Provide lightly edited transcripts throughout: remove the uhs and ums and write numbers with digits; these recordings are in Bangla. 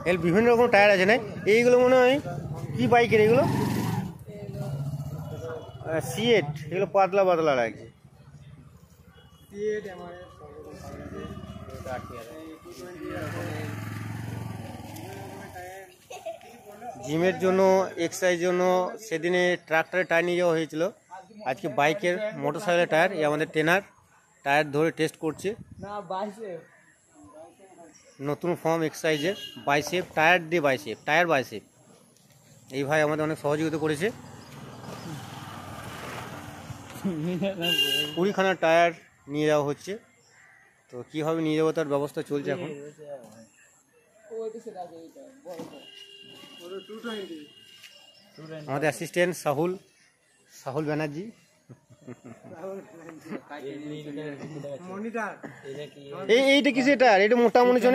এর বিভিন্ন রকম টায়ার আছে না? এইগুলো মনে হয় কি বাইকের এগুলো? সিয়েট, এগুলো পাতলা পাতলা লাগছে। জিমের জন্য, এক্সারসাইজের জন্য সেদিনে ট্রাক্টরের টায়ার নিয়ে যাওয়া হয়েছিল। আজকে বাইকের, মোটরসাইকেলের টায়ার। এই আমাদের ট্রেনার টায়ার ধরে টেস্ট করছে। নতুন ফর্ম এক্সারসাইজের বাইসেপ টায়ার দিয়ে বাইসেপ, টায়ার বাইসেপ। এই ভাই আমাদের অনেক সহযোগিতা করেছে। 20খানা টায়ার নিয়ে যাওয়া হচ্ছে। তো কীভাবে নিয়ে যাবো তার ব্যবস্থা চলছে এখন। আমাদের অ্যাসিস্ট্যান্ট সাহুল ব্যানার্জি। এইটা কিসের টায়ার? এটা মোটা মনে হচ্ছে।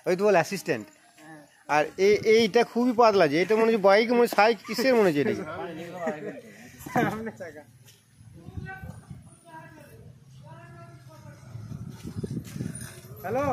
ওই তো বল অ্যাসিস্ট্যান্ট। আর এইটা খুবই পাতলা, যে এটা মনে হচ্ছে বাইক, মনে সাইকেল, কিসের মনে হচ্ছে এটা? হ্যালো,